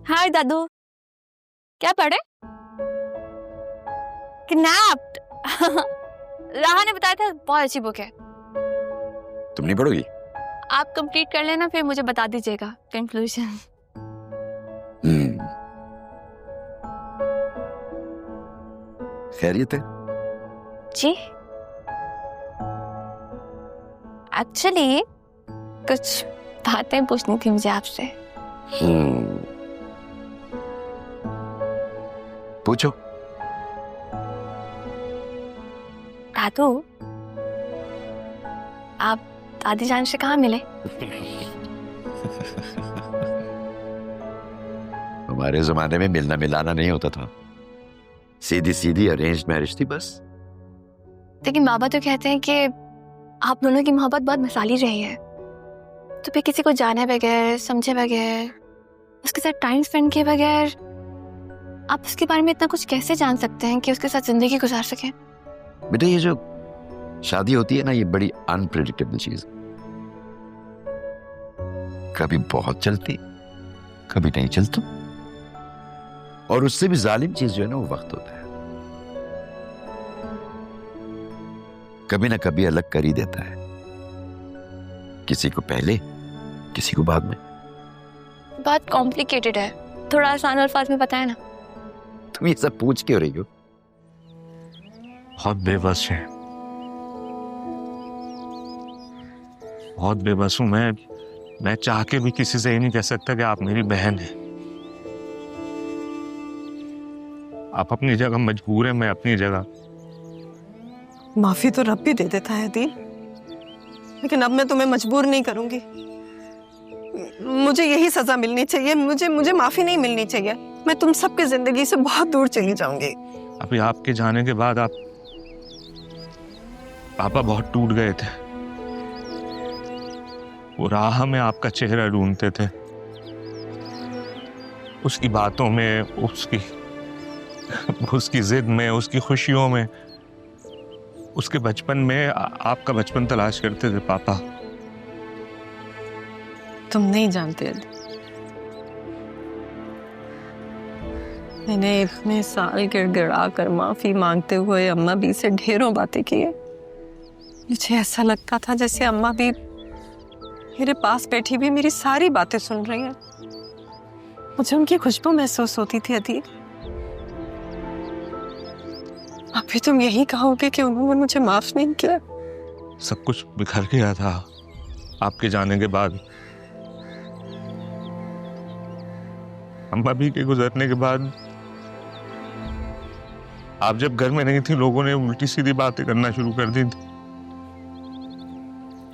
हाय दादू, क्या पढ़े? किडनैप्ड। राहा ने बताया था, बहुत अच्छी बुक है। तुम नहीं पढ़ोगी? आप कंप्लीट कर लेना, फिर मुझे बता दीजिएगा कंक्लूजन। खैरियत है? जी, एक्चुअली कुछ बातें पूछनी थी मुझे आपसे। पूछो। दादू, आप दादी जान से कहाँ मिले? हमारे जमाने में मिलना मिलाना नहीं होता था, सीधी सीधी अरेंज्ड मैरिज थी बस। लेकिन बाबा तो कहते हैं कि आप दोनों की मोहब्बत बहुत मिसाली रही है, तो फिर किसी को जाने बगैर, समझे बगैर, उसके साथ टाइम स्पेंड किए बगैर आप उसके बारे में इतना कुछ कैसे जान सकते हैं कि उसके साथ जिंदगी गुजार सकें? बेटा, ये जो शादी होती है ना, ये बड़ी अनप्रेडिक्टेबल चीज, कभी बहुत चलती, कभी नहीं चलती, और उससे भी जालिम चीज जो है ना, वो वक्त होता है। कभी ना कभी अलग कर ही देता है, किसी को पहले, किसी को बाद में। बात कॉम्प्लिकेटेड है, थोड़ा आसान अल्फाज में बताएं ना। तुम ये सब पूछ क्यों रही हो? बहुत बेबस है, बहुत बेबस हूं मैं चाह के भी किसी से ये नहीं कह सकता कि आप मेरी बहन हैं। आप अपनी जगह मजबूर हैं, मैं अपनी जगह। माफी तो रब भी दे देता है दी, लेकिन अब मैं तुम्हें मजबूर नहीं करूंगी। मुझे यही सजा मिलनी चाहिए, मुझे माफी नहीं मिलनी चाहिए। मैं तुम सबकी जिंदगी से बहुत दूर चली जाऊंगी। अभी आपके जाने के बाद पापा बहुत टूट गए थे। वो राह में आपका चेहरा ढूंढते थे, उसकी बातों में, उसकी जिद में, उसकी खुशियों में, उसके बचपन में आपका बचपन तलाश करते थे पापा। तुम नहीं जानते, मैंने इतने साल गिड़गिड़ा कर माफी मांगते हुए अम्मा भी से ढेरों बातें की है। मुझे ऐसा लगता था जैसे अम्मा भी मेरे पास बैठी भी मेरी सारी बातें सुन रही हैं। मुझे उनकी खुशबू महसूस होती थी अदी। अभी तुम यही कहोगे कि उन्होंने मुझे माफ नहीं किया? सब कुछ बिखर गया था आपके जाने के बाद। अम्मा भी के गुजरने के बाद आप जब घर में नहीं थी, लोगों ने उल्टी सीधी बातें करना शुरू कर दी थी।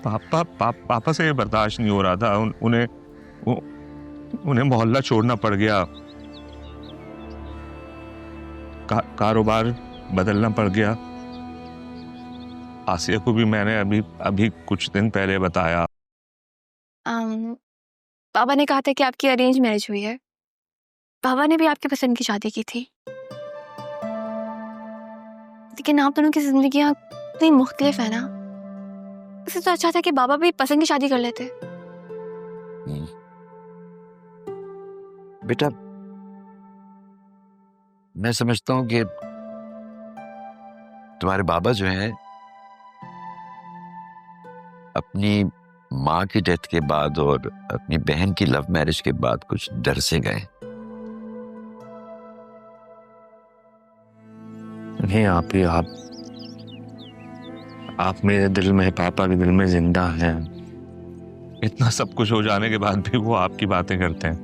पापा से ये बर्दाश्त नहीं हो रहा था। उन्हें मोहल्ला छोड़ना पड़ गया, कारोबार बदलना पड़ गया। आसिया को भी मैंने अभी कुछ दिन पहले बताया। बाबा ने कहा था कि आपकी अरेंज मैरिज हुई है। बाबा ने भी आपके पसंद की शादी की थी, लेकिन आप दोनों की जिंदगियां इतनी मुख्तलिफ है ना, इससे तो अच्छा था कि बाबा भी पसंद की शादी कर लेते। बेटा, मैं समझता हूं कि तुम्हारे बाबा जो हैं, अपनी माँ की डेथ के बाद और अपनी बहन की लव मैरिज के बाद कुछ डर से गए। नहीं, आप मेरे दिल में, पापा के दिल में जिंदा हैं। इतना सब कुछ हो जाने के बाद भी वो आपकी बातें करते हैं।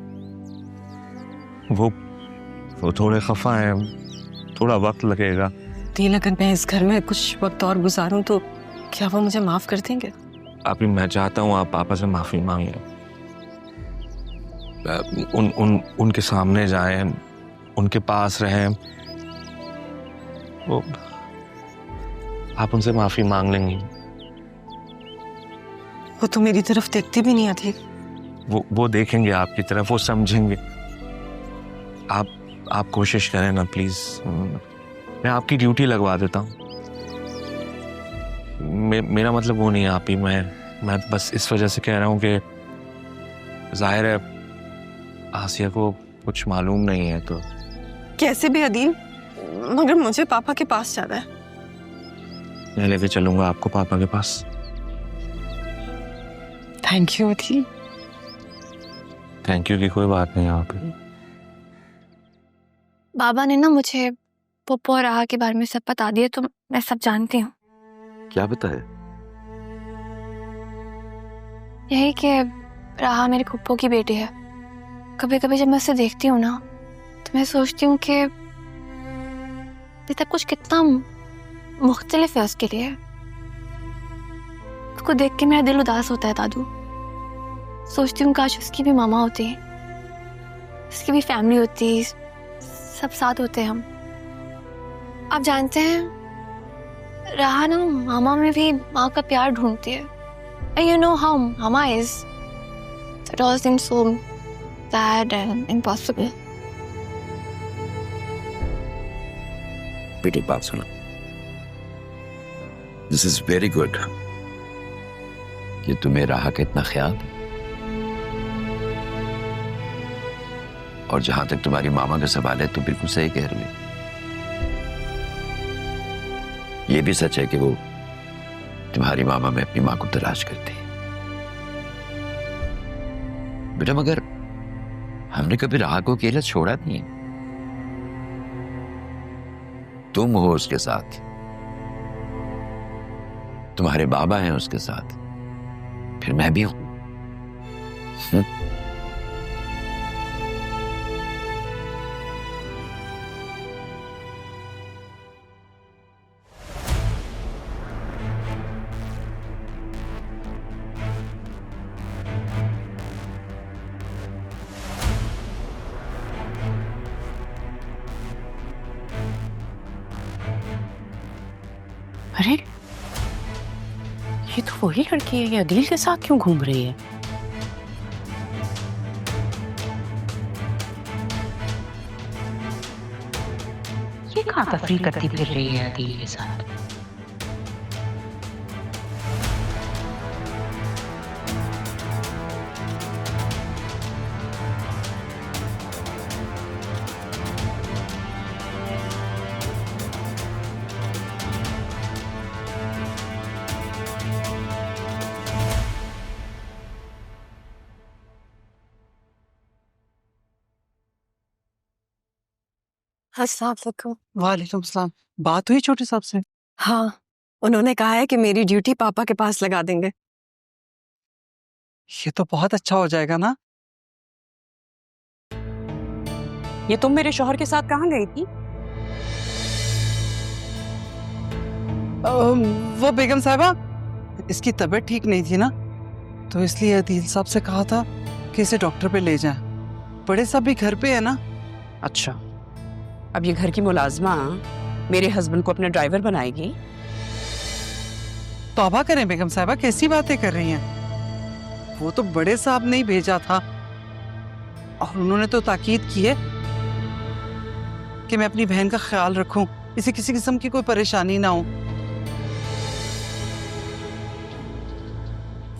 वो थोड़े खफा हैं, थोड़ा वक्त लगेगा। दिल, अगर मैं इस घर में कुछ वक्त और गुजारूं तो क्या वो मुझे माफ कर देंगे? अभी मैं चाहता हूँ आप पापा से माफी मांगे, उनके सामने जाएं, उनके पास रहें। वो आप उनसे माफी मांग लेंगी? वो तो मेरी तरफ देखती भी नहीं आती। वो देखेंगे आपकी तरफ, वो समझेंगे। आप कोशिश करें ना प्लीज। मैं आपकी ड्यूटी लगवा देता हूँ। मेरा मतलब वो नहीं है आप ही, मैं बस इस वजह से कह रहा हूँ कि जाहिर है आसिया को कुछ मालूम नहीं है तो कैसे भी अदील, मगर मुझे पापा के पास जाना है। मैं लेके चलूंगा आपको पापा के पास। Thank you Adeel. Thank you की कोई बात नहीं यहाँ पे। बाबा ने ना मुझे पप्पू और राहा के बारे में सब बता दिया, तो मैं सब जानती हूँ। क्या बताया? यही कि राहा मेरे फुप्पो की बेटी है। कभी कभी जब मैं उसे देखती हूँ ना, तो मैं सोचती हूँ कि ये सब कुछ कितना मुख्तलिफ है उसके लिए। उसको देख के मेरा दिल उदास होता है दादू। सोचती हूँ काश उसकी भी मामा होती, उसकी भी फैमिली होती, सब साथ होते हम। आप जानते हैं राहा ना मामा में भी माँ का प्यार ढूंढती है। And you know how mama is. It all seems so sad and impossible. बेटी बात सुनो, दिस इज वेरी गुड कि तुम्हें राहा का इतना ख्याल। और जहां तक तुम्हारी मामा का सवाल है, तो बिल्कुल सही कह रही है। ये भी सच है कि वो तुम्हारी मामा में अपनी मां को तलाश करती है। बेटा मगर हमने कभी राहा को अकेला छोड़ा नहीं। तुम हो उसके साथ, तुम्हारे बाबा हैं उसके साथ, फिर मैं भी हूं। अरे ये तो वही लड़की है, ये अदील के साथ क्यों घूम रही है? ये कहाँ तफरीह करती फिर रही है अदील के साथ? अस्सलाम वालेकुम। वालेकुम सलाम। बात हुई छोटे साहब से? हाँ, उन्होंने कहा है कि मेरी ड्यूटी पापा के पास लगा देंगे। ये तो बहुत अच्छा हो जाएगा ना। ये तुम मेरे शौहर के साथ कहाँ गई थी? वो बेगम साहबा, इसकी तबीयत ठीक नहीं थी ना, तो इसलिए अदील साहब से कहा था कि इसे डॉक्टर पे ले जाएं। बड़े साहब भी घर पे है ना। अच्छा, अब ये घर की मुलाजमा मेरे हस्बैंड को अपने ड्राइवर बनाएगी? तौबा करें बेगम साहबा, कैसी बातें कर रही हैं? वो तो बड़े साहब ने ही भेजा था, और उन्होंने तो ताकीद की है कि मैं अपनी बहन का ख्याल रखूं, इसे किसी किस्म की कोई परेशानी ना हो।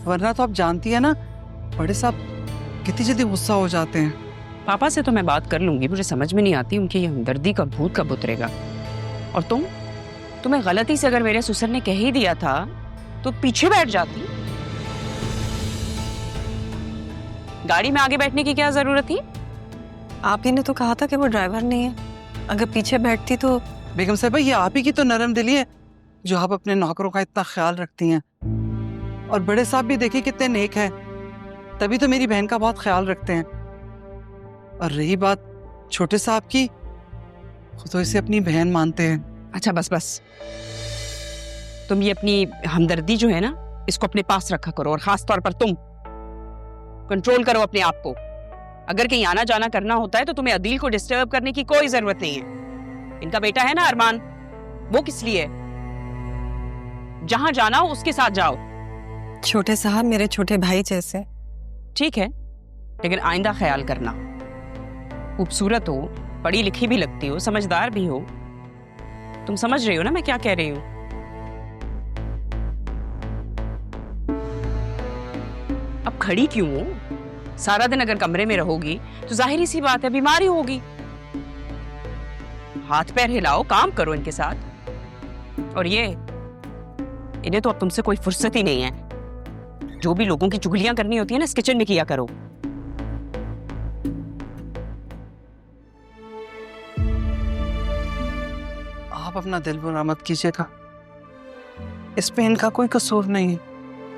वरना तो आप जानती है ना, बड़े साहब कितनी जल्दी गुस्सा हो जाते हैं। पापा से तो मैं बात कर लूंगी, मुझे समझ में नहीं आती उनकी ये हमदर्दी का भूत कब उतरेगा। और तुम्हें गलती से अगर मेरे ससुर ने कह ही दिया था तो पीछे बैठ जाती। गाड़ी में आगे बैठने की क्या जरूरत थी? आप ही ने तो कहा था कि वो ड्राइवर नहीं है, अगर पीछे बैठती तो। बेगम साहबा, ये आप ही की तो नरम दिली है जो आप अपने नौकरों का इतना ख्याल रखती हैं। और बड़े साहब भी देखिए कितने नेक हैं, तभी तो मेरी बहन का बहुत ख्याल रखते हैं। और रही बात छोटे साहब की, वो तो इसे अपनी बहन मानते हैं। अच्छा बस बस, तुम ये अपनी हमदर्दी जो है ना, इसको अपने पास रखा करो, और खास तौर पर तुम कंट्रोल करो अपने आप को। अगर कहीं आना जाना करना होता है तो तुम्हें अदील को डिस्टर्ब करने की कोई जरूरत नहीं है। इनका बेटा है ना अरमान, वो किस लिए? जहां जाना हो उसके साथ जाओ। छोटे साहब मेरे छोटे भाई जैसे। ठीक है, लेकिन आइंदा ख्याल करना। खूबसूरत हो, पढ़ी लिखी भी लगती हो, समझदार भी हो। तुम समझ रही हो ना मैं क्या कह रही हूं? अब खड़ी क्यों हो? सारा दिन अगर कमरे में रहोगी तो जाहिर सी बात है बीमारी होगी। हाथ पैर हिलाओ, काम करो इनके साथ। और ये इन्हें तो अब तुमसे कोई फुर्सत ही नहीं है। जो भी लोगों की चुगलियां करनी होती है ना, इस किचन में किया करो। आप अपना दिल बुरा मत कीजिएगा, इसमें इनका कोई कसूर नहीं है।